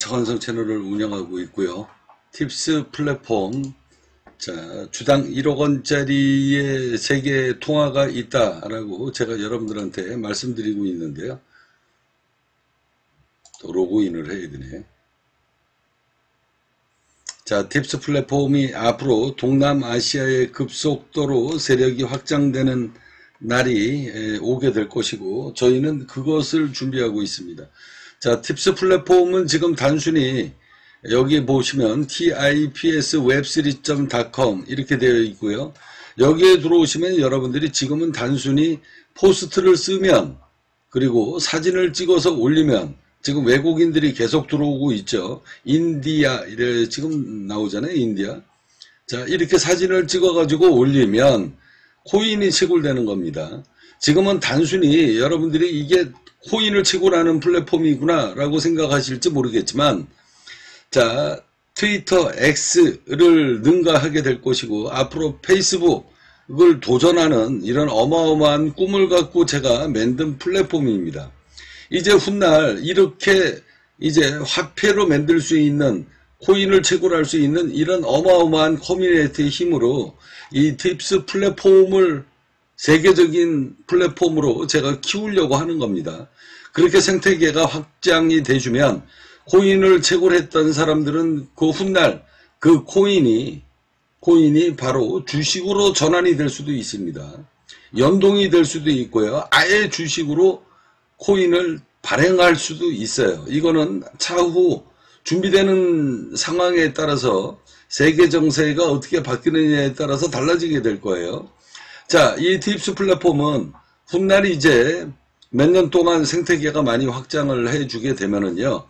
차관성 채널을 운영하고 있고요. 팁스 플랫폼, 자, 주당 1억 원짜리의 세계 통화가 있다라고 제가 여러분들한테 말씀드리고 있는데요. 또 로그인을 해야 되네. 자, 팁스 플랫폼이 앞으로 동남아시아의 급속도로 세력이 확장되는 날이 오게 될 것이고, 저희는 그것을 준비하고 있습니다. 자, 팁스 플랫폼은 지금 단순히 여기 보시면 tipsweb3.com 이렇게 되어 있고요. 여기에 들어오시면 여러분들이 지금은 단순히 포스트를 쓰면, 그리고 사진을 찍어서 올리면, 지금 외국인들이 계속 들어오고 있죠. 인디아, 이래 지금 나오잖아요. 인디아. 자, 이렇게 사진을 찍어 가지고 올리면 코인이 채굴되는 겁니다. 지금은 단순히 여러분들이 이게 코인을 채굴하는 플랫폼이구나 라고 생각하실지 모르겠지만, 자, 트위터 X를 능가하게 될 것이고, 앞으로 페이스북을 도전하는 이런 어마어마한 꿈을 갖고 제가 만든 플랫폼입니다. 이제 훗날 이렇게 이제 화폐로 만들 수 있는, 코인을 채굴할 수 있는 이런 어마어마한 커뮤니티의 힘으로 이 팁스 플랫폼을 세계적인 플랫폼으로 제가 키우려고 하는 겁니다. 그렇게 생태계가 확장이 되주면 코인을 채굴했던 사람들은 그 훗날 그 코인이 바로 주식으로 전환이 될 수도 있습니다. 연동이 될 수도 있고요. 아예 주식으로 코인을 발행할 수도 있어요. 이거는 차후 준비되는 상황에 따라서 세계 정세가 어떻게 바뀌느냐에 따라서 달라지게 될 거예요. 자, 이 팁스 플랫폼은 훗날 이제 몇 년 동안 생태계가 많이 확장을 해주게 되면은요,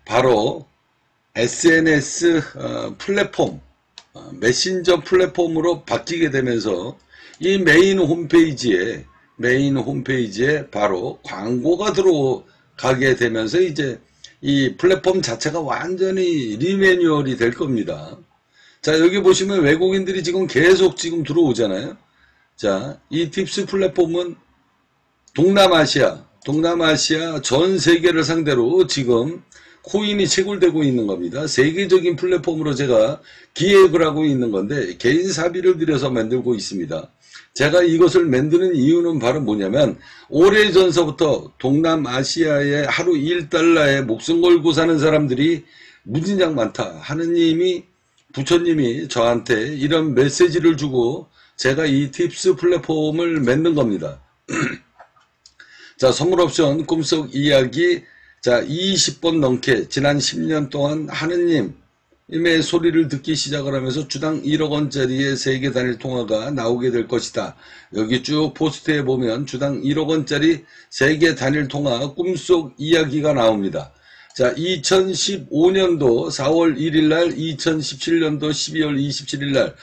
바로 SNS 플랫폼, 메신저 플랫폼으로 바뀌게 되면서 이 메인 홈페이지에 바로 광고가 들어가게 되면서 이제 이 플랫폼 자체가 완전히 리매뉴얼이 될 겁니다. 자, 여기 보시면 외국인들이 지금 계속 지금 들어오잖아요. 자, 이 팁스 플랫폼은 동남아시아 전 세계를 상대로 지금 코인이 채굴되고 있는 겁니다. 세계적인 플랫폼으로 제가 기획을 하고 있는 건데, 개인 사비를 들여서 만들고 있습니다. 제가 이것을 만드는 이유는 바로 뭐냐면, 오래전서부터 동남아시아에 하루 1달러에 목숨 걸고 사는 사람들이 무진장 많다. 하느님이, 부처님이 저한테 이런 메시지를 주고 제가 이 팁스 플랫폼을 만든 겁니다. 자, 선물옵션 꿈속 이야기, 자, 20번 넘게 지난 10년 동안 하느님의 소리를 듣기 시작을 하면서 주당 1억 원짜리의 세계 단일 통화가 나오게 될 것이다. 여기 쭉 포스트에 보면 주당 1억 원짜리 세계 단일 통화 꿈속 이야기가 나옵니다. 자, 2015년도 4월 1일 날, 2017년도 12월 27일 날,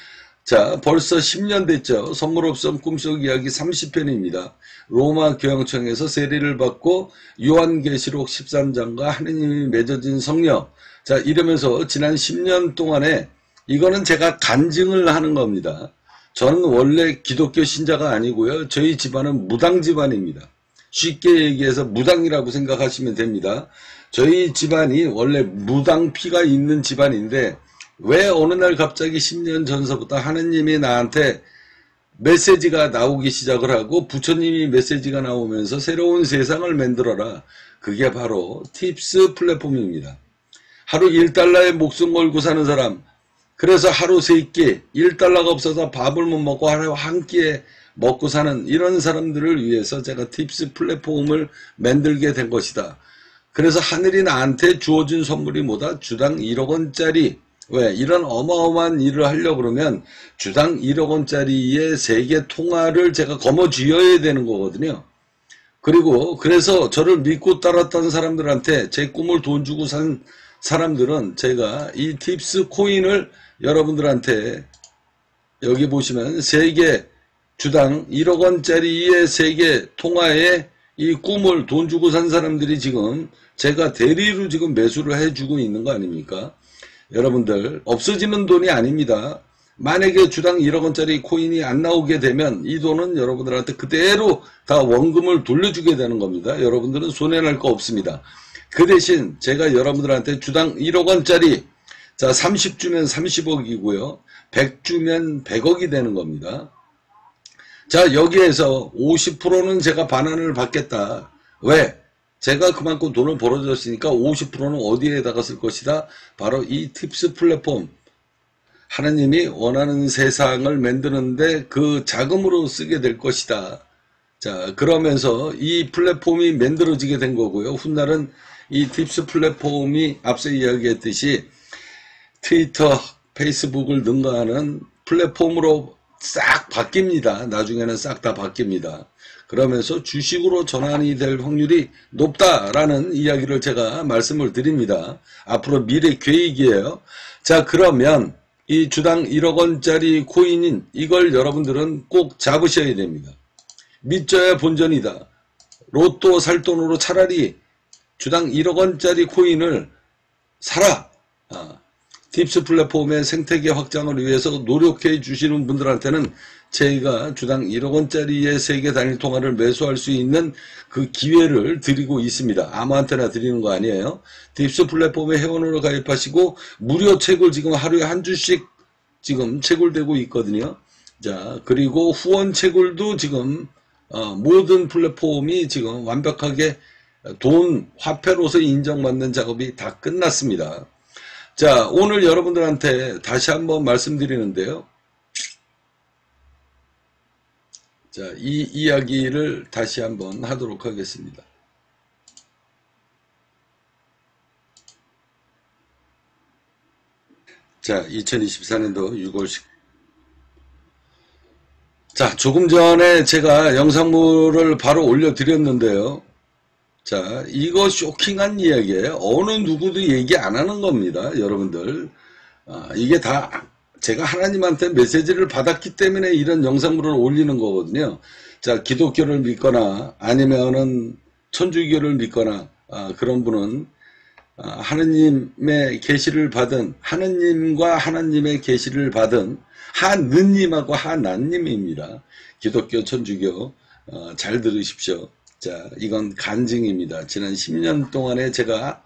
자, 벌써 10년 됐죠. 선물옵션 꿈속 이야기 30편입니다. 로마 교황청에서 세례를 받고 요한계시록 13장과 하느님이 맺어진 성령. 자, 이러면서 지난 10년 동안에 이거는 제가 간증을 하는 겁니다. 저는 원래 기독교 신자가 아니고요. 저희 집안은 무당 집안입니다. 쉽게 얘기해서 무당이라고 생각하시면 됩니다. 저희 집안이 원래 무당 피가 있는 집안인데, 왜 어느 날 갑자기 10년 전서부터 하느님이 나한테 메시지가 나오기 시작을 하고 부처님이 메시지가 나오면서 새로운 세상을 만들어라. 그게 바로 팁스 플랫폼입니다. 하루 1달러에 목숨 걸고 사는 사람, 그래서 하루 3끼 1달러가 없어서 밥을 못 먹고 하루 한 끼에 먹고 사는 이런 사람들을 위해서 제가 팁스 플랫폼을 만들게 된 것이다. 그래서 하늘이 나한테 주어진 선물이 뭐다? 주당 1억 원짜리. 왜? 이런 어마어마한 일을 하려고 그러면 주당 1억 원짜리의 세계 통화를 제가 거머쥐어야 되는 거거든요. 그리고 그래서 저를 믿고 따랐던 사람들한테 제 꿈을 돈 주고 산 사람들은 제가 이 팁스 코인을 여러분들한테 여기 보시면 세계 주당 1억 원짜리의 세계 통화에 이 꿈을 돈 주고 산 사람들이 지금 제가 대리로 지금 매수를 해주고 있는 거 아닙니까? 여러분들, 없어지는 돈이 아닙니다. 만약에 주당 1억 원짜리 코인이 안 나오게 되면 이 돈은 여러분들한테 그대로 다 원금을 돌려주게 되는 겁니다. 여러분들은 손해날 거 없습니다. 그 대신 제가 여러분들한테 주당 1억 원짜리, 자, 30주면 30억이고요. 100주면 100억이 되는 겁니다. 자, 여기에서 50%는 제가 반환을 받겠다. 왜? 제가 그만큼 돈을 벌어줬으니까 50%는 어디에다가 쓸 것이다? 바로 이 팁스 플랫폼. 하나님이 원하는 세상을 만드는데 그 자금으로 쓰게 될 것이다. 자, 그러면서 이 플랫폼이 만들어지게 된 거고요. 훗날은 이 팁스 플랫폼이 앞서 이야기했듯이 트위터, 페이스북을 능가하는 플랫폼으로 싹 바뀝니다. 나중에는 싹 다 바뀝니다. 그러면서 주식으로 전환이 될 확률이 높다라는 이야기를 제가 말씀을 드립니다. 앞으로 미래 계획이에요. 자, 그러면 이 주당 1억 원짜리 코인인 이걸 여러분들은 꼭 잡으셔야 됩니다. 믿져야 본전이다. 로또 살 돈으로 차라리 주당 1억 원짜리 코인을 사라. 팁스 플랫폼의 생태계 확장을 위해서 노력해 주시는 분들한테는 저희가 주당 1억 원짜리의 세계 단일 통화를 매수할 수 있는 그 기회를 드리고 있습니다. 아무한테나 드리는 거 아니에요. 팁스 플랫폼에 회원으로 가입하시고 무료 채굴 지금 하루에 한 주씩 지금 채굴되고 있거든요. 자, 그리고 후원 채굴도 지금 모든 플랫폼이 지금 완벽하게 돈 화폐로서 인정받는 작업이 다 끝났습니다. 자, 오늘 여러분들한테 다시 한번 말씀드리는데요. 자, 이 이야기를 다시 한번 하도록 하겠습니다. 자, 2024년도 6월 10. 자, 조금 전에 제가 영상물을 바로 올려드렸는데요. 자, 이거 쇼킹한 이야기예요. 어느 누구도 얘기 안 하는 겁니다, 여러분들. 이게 다 제가 하나님한테 메시지를 받았기 때문에 이런 영상물을 올리는 거거든요. 자, 기독교를 믿거나 아니면은 천주교를 믿거나 그런 분은 하느님의 계시를 받은, 하느님과 하나님의 계시를 받은 하느님하고 하나님입니다. 기독교, 천주교 잘 들으십시오. 자, 이건 간증입니다. 지난 10년 동안에 제가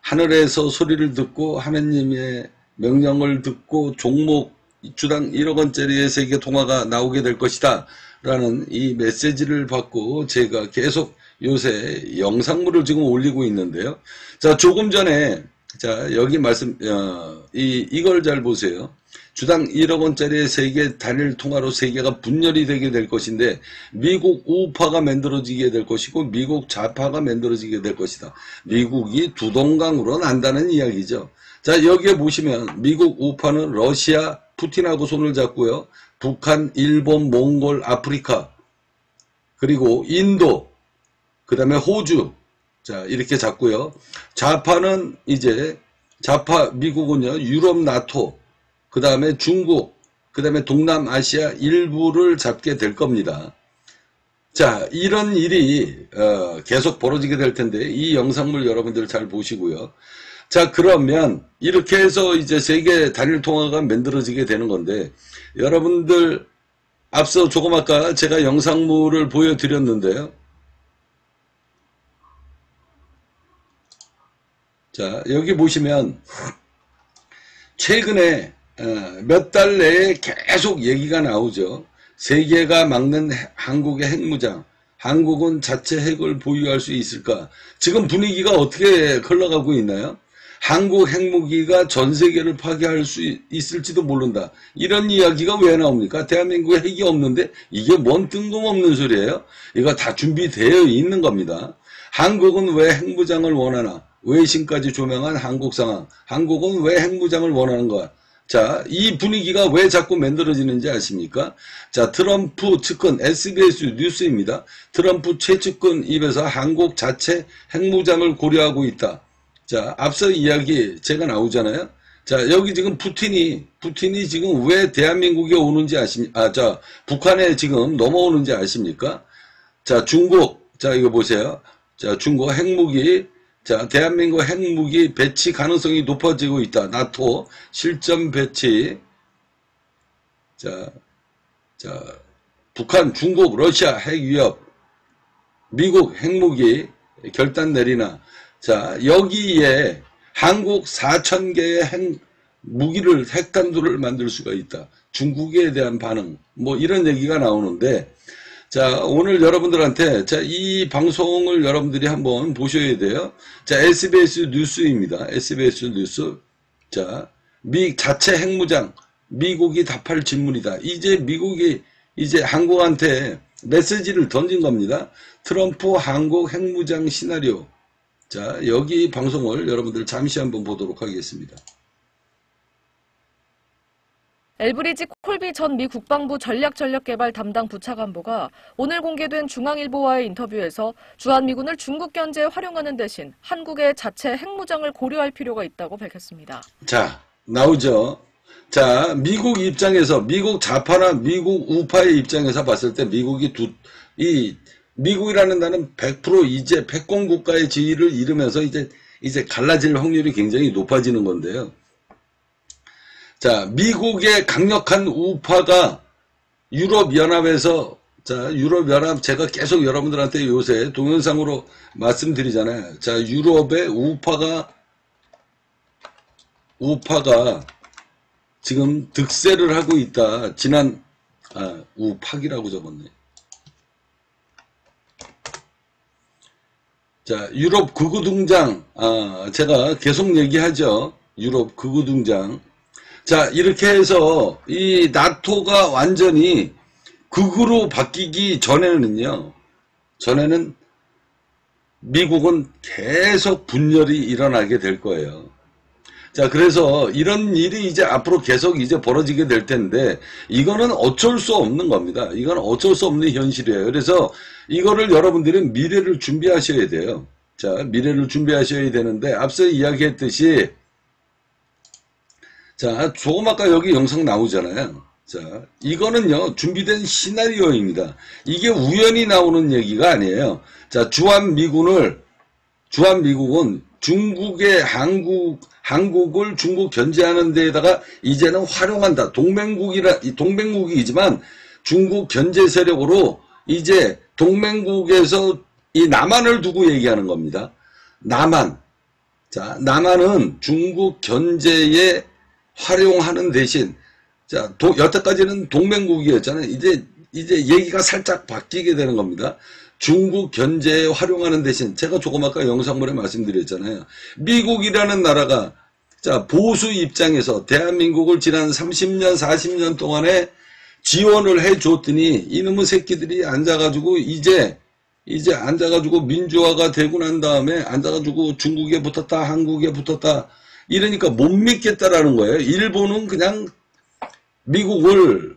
하늘에서 소리를 듣고 하느님의 명령을 듣고 종목 주당 1억 원짜리의 세계 통화가 나오게 될 것이다 라는 이 메시지를 받고 제가 계속 요새 영상물을 지금 올리고 있는데요. 자, 조금 전에 자, 여기 말씀 이걸 잘 보세요. 주당 1억 원짜리의 세계 단일 통화로 세계가 분열이 되게 될 것인데 미국 우파가 만들어지게 될 것이고 미국 좌파가 만들어지게 될 것이다. 미국이 두 동강으로 난다는 이야기죠. 자, 여기에 보시면 미국 우파는 러시아 푸틴하고 손을 잡고요. 북한, 일본, 몽골, 아프리카 그리고 인도 그 다음에 호주 자, 이렇게 잡고요. 좌파는 이제 좌파 미국은요. 유럽 나토 그 다음에 중국, 그 다음에 동남아시아 일부를 잡게 될 겁니다. 자, 이런 일이 계속 벌어지게 될 텐데 이 영상물 여러분들 잘 보시고요. 자, 그러면 이렇게 해서 이제 세계 단일 통화가 만들어지게 되는 건데 여러분들 앞서 조금 아까 제가 영상물을 보여드렸는데요. 자, 여기 보시면 최근에 몇 달 내에 계속 얘기가 나오죠. 세계가 막는 한국의 핵무장. 한국은 자체 핵을 보유할 수 있을까? 지금 분위기가 어떻게 흘러가고 있나요? 한국 핵무기가 전 세계를 파괴할 수 있을지도 모른다. 이런 이야기가 왜 나옵니까? 대한민국에 핵이 없는데 이게 뭔 뜬금없는 소리예요? 이거 다 준비되어 있는 겁니다. 한국은 왜 핵무장을 원하나? 외신까지 조명한 한국 상황. 한국은 왜 핵무장을 원하는 거야? 자, 이 분위기가 왜 자꾸 만들어지는지 아십니까? 자, 트럼프 측근 SBS 뉴스입니다. 트럼프 최측근 입에서 한국 자체 핵무장을 고려하고 있다. 자, 앞서 이야기 제가 나오잖아요. 자, 여기 지금 푸틴이 지금 왜 대한민국에 오는지 아십니까? 자, 북한에 지금 넘어오는지 아십니까? 자, 중국. 자, 이거 보세요. 자, 중국 핵무기. 자, 대한민국 핵무기 배치 가능성이 높아지고 있다. 나토 실전 배치. 자, 북한, 중국, 러시아 핵 위협. 미국 핵무기 결단 내리나. 자, 여기에 한국 4,000개의 핵탄두를 만들 수가 있다. 중국에 대한 반응, 뭐 이런 얘기가 나오는데, 자, 오늘 여러분들한테, 자, 이 방송을 여러분들이 한번 보셔야 돼요. 자, SBS 뉴스입니다. SBS 뉴스. 자, 자체 핵무장, 미국이 답할 질문이다. 이제 미국이 이제 한국한테 메시지를 던진 겁니다. 트럼프 한국 핵무장 시나리오. 자, 여기 방송을 여러분들 잠시 한번 보도록 하겠습니다. 엘브리지 콜비 전 미 국방부 전략개발 담당 부차관보가 오늘 공개된 중앙일보와의 인터뷰에서 주한미군을 중국 견제에 활용하는 대신 한국의 자체 핵무장을 고려할 필요가 있다고 밝혔습니다. 자, 나오죠. 자, 미국 입장에서, 미국 좌파나 미국 우파의 입장에서 봤을 때 미국이라는 나라는 100% 이제 패권 국가의 지위를 잃으면서 이제 갈라질 확률이 굉장히 높아지는 건데요. 자, 미국의 강력한 우파가 유럽연합에서, 자, 유럽연합 제가 계속 여러분들한테 요새 동영상으로 말씀드리잖아요. 자, 유럽의 우파가 지금 득세를 하고 있다. 우팍이라고 적었네. 자, 유럽 극우등장, 제가 계속 얘기하죠. 유럽 극우등장. 자, 이렇게 해서 이 나토가 완전히 극으로 바뀌기 전에는 미국은 계속 분열이 일어나게 될 거예요. 자, 그래서 이런 일이 이제 앞으로 계속 이제 벌어지게 될 텐데, 이거는 어쩔 수 없는 겁니다. 이건 어쩔 수 없는 현실이에요. 그래서 이거를 여러분들이 미래를 준비하셔야 돼요. 자, 미래를 준비하셔야 되는데, 앞서 이야기했듯이, 자, 조금 아까 여기 영상 나오잖아요. 자, 이거는요, 준비된 시나리오입니다. 이게 우연히 나오는 얘기가 아니에요. 자, 주한미국은 중국의 한국을 중국 견제하는 데에다가 이제는 활용한다. 동맹국이지만 중국 견제 세력으로 이제 동맹국에서 이 남한을 두고 얘기하는 겁니다. 남한. 자, 남한은 중국 견제에 활용하는 대신, 자, 여태까지는 동맹국이었잖아요. 이제 얘기가 살짝 바뀌게 되는 겁니다. 중국 견제에 활용하는 대신, 제가 조금 아까 영상문에 말씀드렸잖아요. 미국이라는 나라가, 자, 보수 입장에서 대한민국을 지난 30년, 40년 동안에 지원을 해줬더니, 이놈의 새끼들이 앉아가지고, 이제 앉아가지고 민주화가 되고 난 다음에 앉아가지고 중국에 붙었다, 한국에 붙었다, 이러니까 못 믿겠다라는 거예요. 일본은 그냥 미국을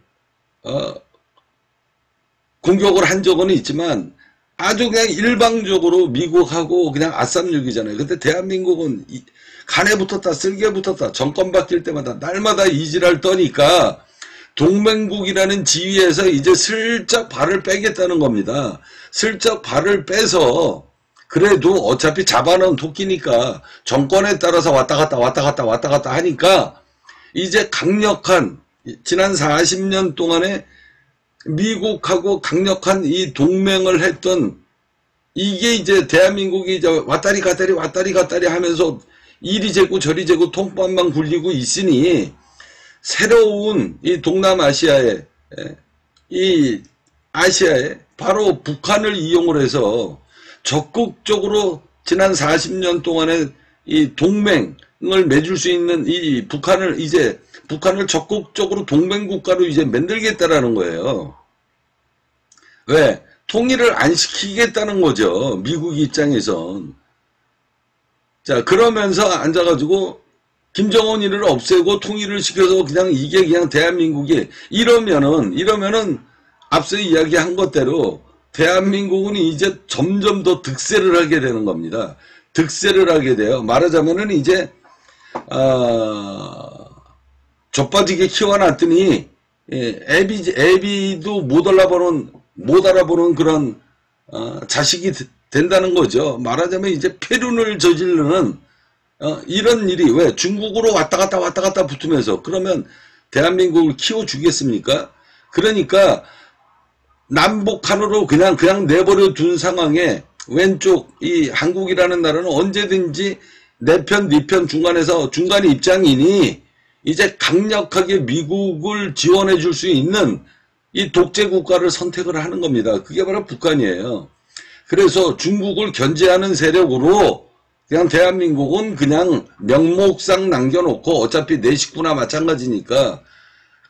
공격을 한 적은 있지만 아주 그냥 일방적으로 미국하고 그냥 아쌈육이잖아요. 근데 대한민국은 간에 붙었다, 쓸개 붙었다, 정권 바뀔 때마다 날마다 이지랄 떠니까 동맹국이라는 지위에서 이제 슬쩍 발을 빼겠다는 겁니다. 슬쩍 발을 빼서 그래도 어차피 잡아놓은 토끼니까 정권에 따라서 왔다 갔다 하니까 이제 강력한 지난 40년 동안에 미국하고 강력한 이 동맹을 했던 이게 이제 대한민국이 이제 왔다리 갔다리 하면서 이리 재고 저리 재고 통밥만 굴리고 있으니 새로운 이 동남아시아에 이 아시아에 바로 북한을 이용을 해서 적극적으로 지난 40년 동안에 이 동맹을 맺을 수 있는 이 북한을 적극적으로 동맹국가로 이제 만들겠다라는 거예요. 왜? 통일을 안 시키겠다는 거죠. 미국 입장에선. 자, 그러면서 앉아가지고 김정은이를 없애고 통일을 시켜서 이게 그냥 대한민국이 이러면은 앞서 이야기한 것대로 대한민국은 이제 점점 더 득세를 하게 되는 겁니다. 득세를 하게 돼요. 말하자면은 이제 좆빠지게 키워놨더니 애비도 못 알아보는 그런 자식이 된다는 거죠. 말하자면 이제 폐륜을 저지르는 이런 일이 왜 중국으로 왔다 갔다 붙으면서 그러면 대한민국을 키워주겠습니까? 그러니까 남북한으로 그냥 내버려 둔 상황에 왼쪽 이 한국이라는 나라는 언제든지 내 편, 네 편 중간에서 중간 입장이니 이제 강력하게 미국을 지원해 줄 수 있는 이 독재 국가를 선택을 하는 겁니다. 그게 바로 북한이에요. 그래서 중국을 견제하는 세력으로 그냥 대한민국은 그냥 명목상 남겨놓고 어차피 내 식구나 마찬가지니까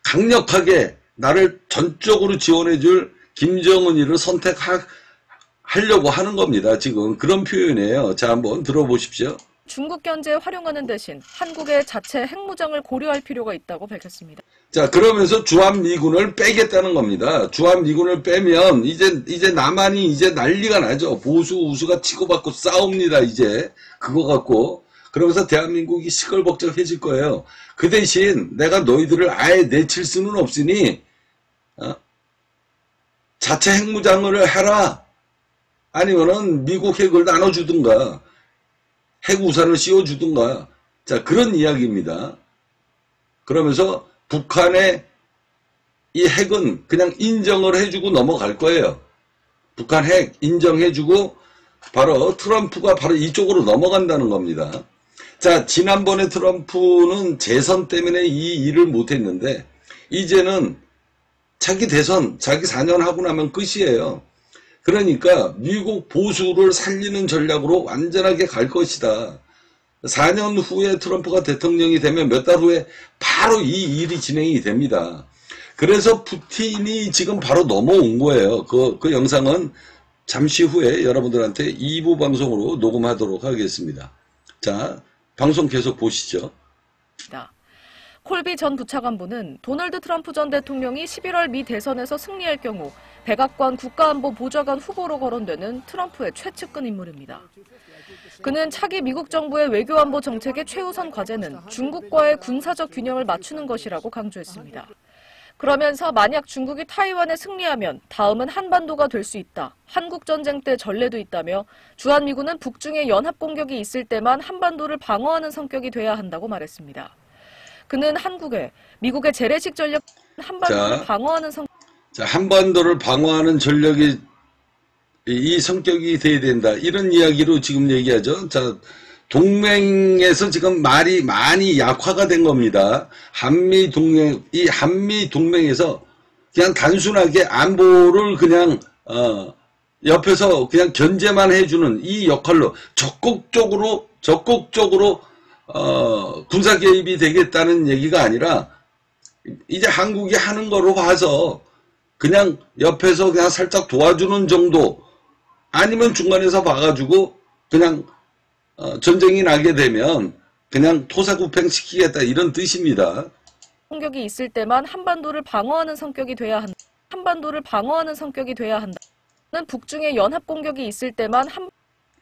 강력하게 나를 전적으로 지원해 줄 김정은이를 선택하려고 하는 겁니다. 지금 그런 표현이에요. 자, 한번 들어보십시오. 중국 견제에 활용하는 대신 한국의 자체 핵무장을 고려할 필요가 있다고 밝혔습니다. 자, 그러면서 주한미군을 빼겠다는 겁니다. 주한미군을 빼면 이제 남한이 이제 난리가 나죠. 보수 우수가 치고받고 싸웁니다. 이제 그거 갖고. 그러면서 대한민국이 시끌벅적해질 거예요. 그 대신 내가 너희들을 아예 내칠 수는 없으니 자체 핵무장을 해라. 아니면은 미국 핵을 나눠주든가 핵 우산을 씌워주든가. 자, 그런 이야기입니다. 그러면서 북한의 이 핵은 그냥 인정을 해주고 넘어갈 거예요. 북한 핵 인정해주고 바로 트럼프가 바로 이쪽으로 넘어간다는 겁니다. 자, 지난번에 트럼프는 재선 때문에 이 일을 못했는데 이제는 자기 대선, 자기 4년 하고 나면 끝이에요. 그러니까 미국 보수를 살리는 전략으로 완전하게 갈 것이다. 4년 후에 트럼프가 대통령이 되면 몇 달 후에 바로 이 일이 진행이 됩니다. 그래서 푸틴이 지금 바로 넘어온 거예요. 그 영상은 잠시 후에 여러분들한테 2부 방송으로 녹음하도록 하겠습니다. 자, 방송 계속 보시죠. 콜비 전 부차관보는 도널드 트럼프 전 대통령이 11월 미 대선에서 승리할 경우 백악관 국가안보보좌관 후보로 거론되는 트럼프의 최측근 인물입니다. 그는 차기 미국 정부의 외교안보 정책의 최우선 과제는 중국과의 군사적 균형을 맞추는 것이라고 강조했습니다. 그러면서 만약 중국이 타이완에 승리하면 다음은 한반도가 될 수 있다. 한국전쟁 때 전례도 있다며 주한미군은 북중의 연합공격이 있을 때만 한반도를 방어하는 성격이 돼야 한다고 말했습니다. 그는 미국의 재래식 전력 한반도를 방어하는 한반도를 방어하는 전력이 이 성격이 돼야 된다. 이런 이야기로 지금 얘기하죠. 자, 동맹에서 지금 말이 많이 약화가 된 겁니다. 한미 동맹에서 그냥 단순하게 안보를 그냥 옆에서 그냥 견제만 해주는 이 역할로 적극적으로 군사 개입이 되겠다는 얘기가 아니라 이제 한국이 하는 거로 봐서 그냥 옆에서 그냥 살짝 도와주는 정도, 아니면 중간에서 봐가지고 그냥 전쟁이 나게 되면 그냥 토사구팽 시키겠다, 이런 뜻입니다. 공격이 있을 때만 한반도를 방어하는 성격이 돼야 한다. 북중의 연합 공격이 있을 때만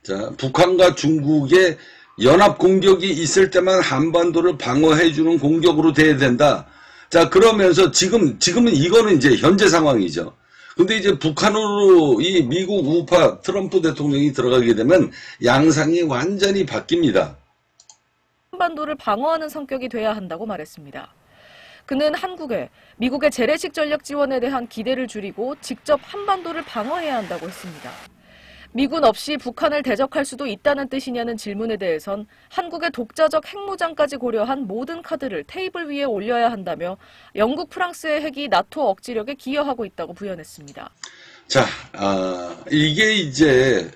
자, 북한과 중국의 연합 공격이 있을 때만 한반도를 방어해주는 공격으로 돼야 된다. 자, 그러면서 지금은 이거는 이제 현재 상황이죠. 근데 이제 북한으로 이 미국 우파 트럼프 대통령이 들어가게 되면 양상이 완전히 바뀝니다. 한반도를 방어하는 성격이 돼야 한다고 말했습니다. 그는 미국의 재래식 전력 지원에 대한 기대를 줄이고 직접 한반도를 방어해야 한다고 했습니다. 미군 없이 북한을 대적할 수도 있다는 뜻이냐는 질문에 대해선 한국의 독자적 핵무장까지 고려한 모든 카드를 테이블 위에 올려야 한다며 영국, 프랑스의 핵이 나토 억지력에 기여하고 있다고 부연했습니다. 자, 이게 이제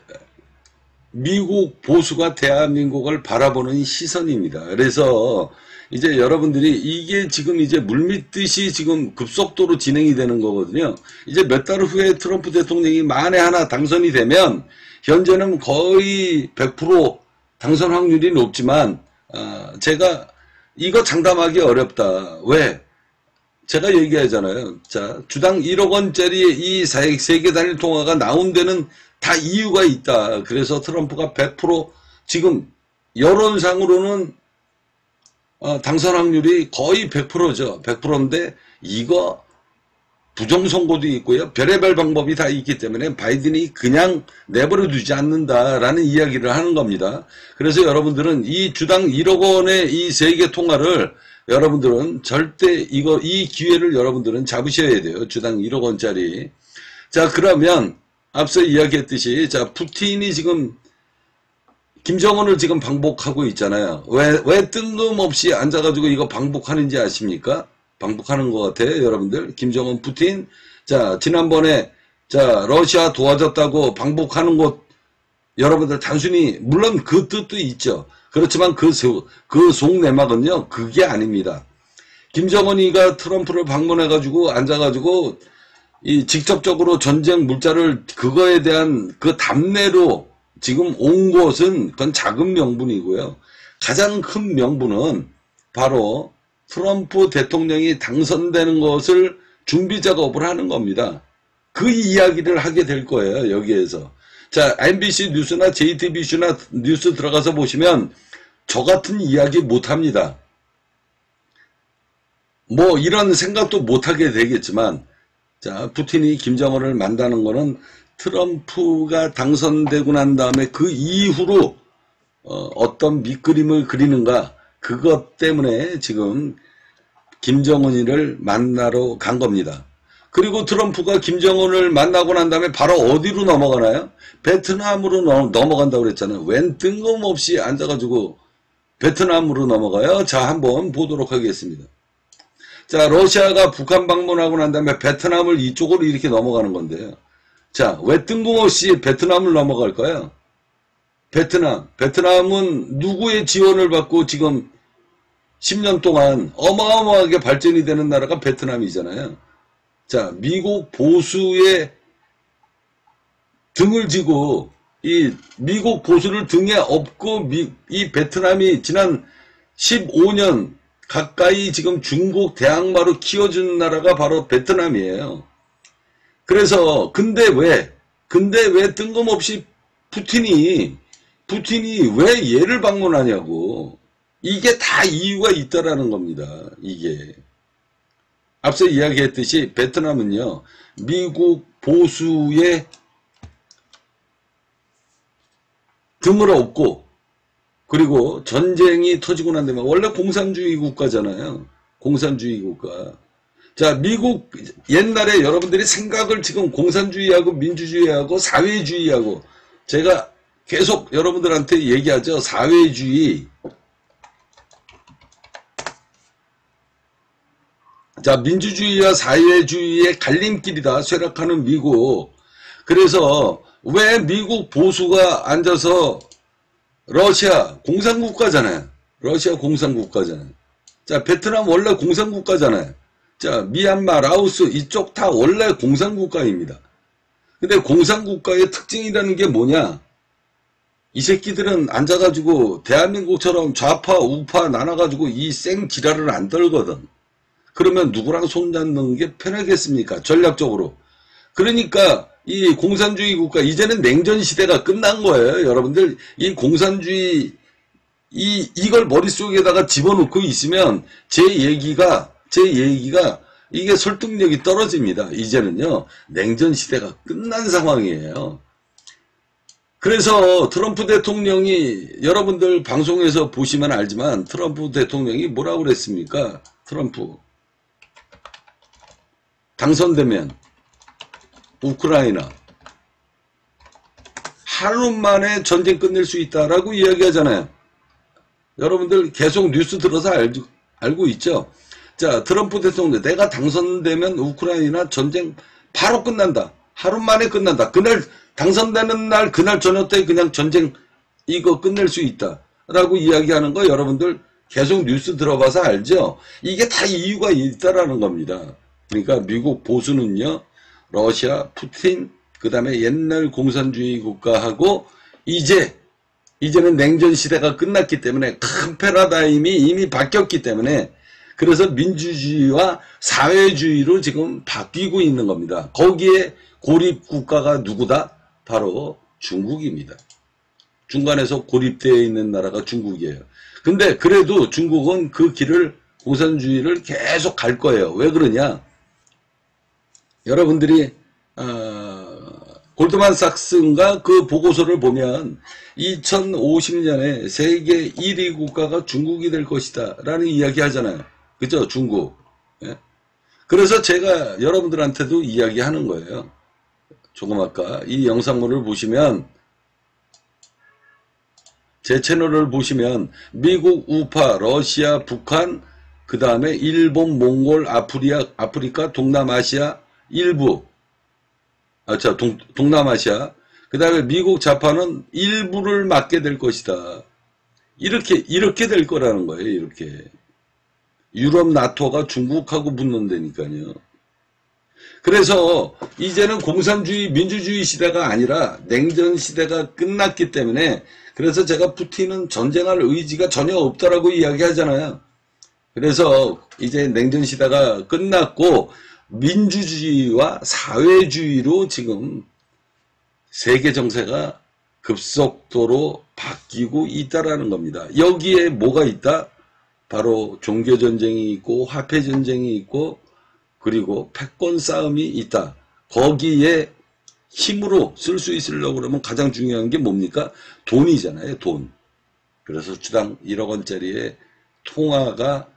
미국 보수가 대한민국을 바라보는 시선입니다. 그래서 이제 여러분들이 이게 지금 이제 물밀듯이 지금 급속도로 진행이 되는 거거든요. 이제 몇 달 후에 트럼프 대통령이 만에 하나 당선이 되면 현재는 거의 100% 당선 확률이 높지만 제가 이거 장담하기 어렵다. 왜? 제가 얘기하잖아요. 자, 주당 1억 원짜리 이 세계 단일 통화가 나온 데는 다 이유가 있다. 그래서 트럼프가 100% 지금 여론상으로는 당선 확률이 거의 100%죠. 100%인데 이거 부정선거도 있고요. 별의별 방법이 다 있기 때문에 바이든이 그냥 내버려 두지 않는다라는 이야기를 하는 겁니다. 그래서 여러분들은 이 주당 1억 원의 이 세계 통화를 여러분들은 절대 이 기회를 여러분들은 잡으셔야 돼요. 주당 1억 원짜리. 자, 그러면 앞서 이야기했듯이, 자, 푸틴이 지금 김정은을 지금 방북하고 있잖아요. 왜 뜬금없이 앉아가지고 이거 방북하는지 아십니까? 방북하는 것 같아요, 여러분들. 김정은, 푸틴. 자, 지난번에, 자, 러시아 도와줬다고 방북하는 곳, 여러분들 단순히, 물론 그 뜻도 있죠. 그렇지만 그 속내막은요, 그게 아닙니다. 김정은이가 트럼프를 방문해가지고 앉아가지고, 이 직접적으로 전쟁 물자를 그거에 대한 그 답례로 지금 온 것은 그건 작은 명분이고요. 가장 큰 명분은 바로 트럼프 대통령이 당선되는 것을 준비 작업을 하는 겁니다. 그 이야기를 하게 될 거예요, 여기에서. 자, MBC 뉴스나 JTBC나 뉴스 들어가서 보시면 저 같은 이야기 못 합니다. 뭐 이런 생각도 못 하게 되겠지만, 자, 푸틴이 김정은을 만나는 거는 트럼프가 당선되고 난 다음에 그 이후로 어떤 밑그림을 그리는가, 그것 때문에 지금 김정은이를 만나러 간 겁니다. 그리고 트럼프가 김정은을 만나고 난 다음에 바로 어디로 넘어가나요? 베트남으로 넘어간다고 그랬잖아요. 웬 뜬금없이 앉아가지고 베트남으로 넘어가요? 자, 한번 보도록 하겠습니다. 자, 러시아가 북한 방문하고 난 다음에 베트남을 이쪽으로 이렇게 넘어가는 건데요. 자, 왜 뜬금없이 베트남을 넘어갈까요? 베트남은 누구의 지원을 받고 지금 10년 동안 어마어마하게 발전이 되는 나라가 베트남이잖아요. 자, 미국 보수의 등을 지고, 이 미국 보수를 등에 업고 이 베트남이 지난 15년 가까이 지금 중국 대항마로 키워준 나라가 바로 베트남이에요. 그래서 근데 왜 뜬금없이 푸틴이 왜 얘를 방문하냐고. 이게 다 이유가 있다라는 겁니다. 이게 앞서 이야기했듯이 베트남은요, 미국 보수의 등을 업고, 그리고 전쟁이 터지고 난 다음에, 원래 공산주의 국가잖아요. 공산주의 국가. 자, 미국 옛날에 여러분들이 생각을 지금 공산주의하고 민주주의하고 사회주의하고, 제가 계속 여러분들한테 얘기하죠. 사회주의. 자, 민주주의와 사회주의의 갈림길이다. 쇠락하는 미국. 그래서 왜 미국 보수가 앉아서 러시아 공산국가잖아요. 러시아 공산국가잖아요. 자, 베트남 원래 공산국가잖아요. 자, 미얀마, 라오스 이쪽 다 원래 공산국가입니다. 근데 공산국가의 특징이라는 게 뭐냐? 이 새끼들은 앉아가지고 대한민국처럼 좌파, 우파 나눠가지고 이 생 지랄을 안 떨거든. 그러면 누구랑 손잡는 게 편하겠습니까? 전략적으로. 그러니까 이 공산주의 국가, 이제는 냉전 시대가 끝난 거예요. 여러분들 이 공산주의 이걸 머릿속에다가 집어넣고 있으면 제 얘기가 이게 설득력이 떨어집니다. 이제는요. 냉전 시대가 끝난 상황이에요. 그래서 트럼프 대통령이, 여러분들 방송에서 보시면 알지만 트럼프 대통령이 뭐라고 그랬습니까? 트럼프 당선되면 우크라이나 하루 만에 전쟁 끝낼 수 있다라고 이야기하잖아요. 여러분들 계속 뉴스 들어서 알고 있죠. 자, 트럼프 대통령, 내가 당선되면 우크라이나 전쟁 바로 끝난다. 하루 만에 끝난다. 그날 당선되는 날 그날 저녁 때 그냥 전쟁 이거 끝낼 수 있다 라고 이야기하는 거 여러분들 계속 뉴스 들어봐서 알죠. 이게 다 이유가 있다라는 겁니다. 그러니까 미국 보수는요, 러시아, 푸틴, 그 다음에 옛날 공산주의 국가하고 이제는 냉전 시대가 끝났기 때문에 큰 패러다임이 이미 바뀌었기 때문에, 그래서 민주주의와 사회주의로 지금 바뀌고 있는 겁니다. 거기에 고립 국가가 누구다? 바로 중국입니다. 중간에서 고립되어 있는 나라가 중국이에요. 근데 그래도 중국은 그 길을, 공산주의를 계속 갈 거예요. 왜 그러냐? 여러분들이 골드만삭스인가 그 보고서를 보면 2050년에 세계 1위 국가가 중국이 될 것이다 라는 이야기 하잖아요. 그죠? 중국. 예? 그래서 제가 여러분들한테도 이야기하는 거예요. 조금 아까 이 영상물을 보시면, 제 채널을 보시면 미국, 우파, 러시아, 북한, 그 다음에 일본, 몽골, 아프리카, 동남아시아 일부, 동남아시아, 그 다음에 미국 좌파는 일부를 맡게 될 것이다. 이렇게 될 거라는 거예요. 이렇게. 유럽 나토가 중국하고 붙는다니까요. 그래서 이제는 공산주의, 민주주의 시대가 아니라 냉전 시대가 끝났기 때문에, 그래서 제가 푸틴은 전쟁할 의지가 전혀 없다라고 이야기하잖아요. 그래서 이제 냉전 시대가 끝났고 민주주의와 사회주의로 지금 세계 정세가 급속도로 바뀌고 있다라는 겁니다. 여기에 뭐가 있다? 바로 종교전쟁이 있고 화폐전쟁이 있고 그리고 패권 싸움이 있다. 거기에 힘으로 쓸 수 있으려고 그러면 가장 중요한 게 뭡니까? 돈이잖아요. 돈. 그래서 주당 1억 원짜리의 통화가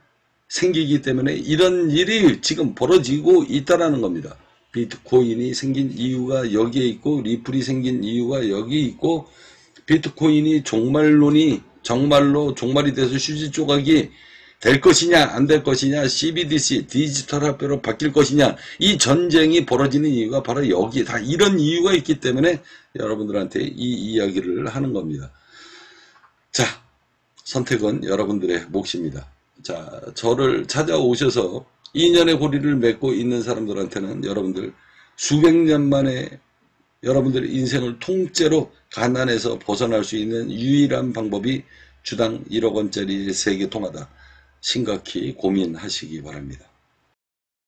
생기기 때문에 이런 일이 지금 벌어지고 있다라는 겁니다. 비트코인이 생긴 이유가 여기에 있고 리플이 생긴 이유가 여기 있고 비트코인이 정말로 종말이 돼서 휴지 조각이 될 것이냐 안 될 것이냐 CBDC 디지털 화폐로 바뀔 것이냐 이 전쟁이 벌어지는 이유가 바로 여기 다 이런 이유가 있기 때문에 여러분들한테 이 이야기를 하는 겁니다. 자, 선택은 여러분들의 몫입니다. 자, 저를 찾아오셔서 인연의 고리를 맺고 있는 사람들한테는 여러분들 수백 년 만에 여러분들의 인생을 통째로 가난에서 벗어날 수 있는 유일한 방법이 주당 1억 원짜리 세계 통화다. 심각히 고민하시기 바랍니다.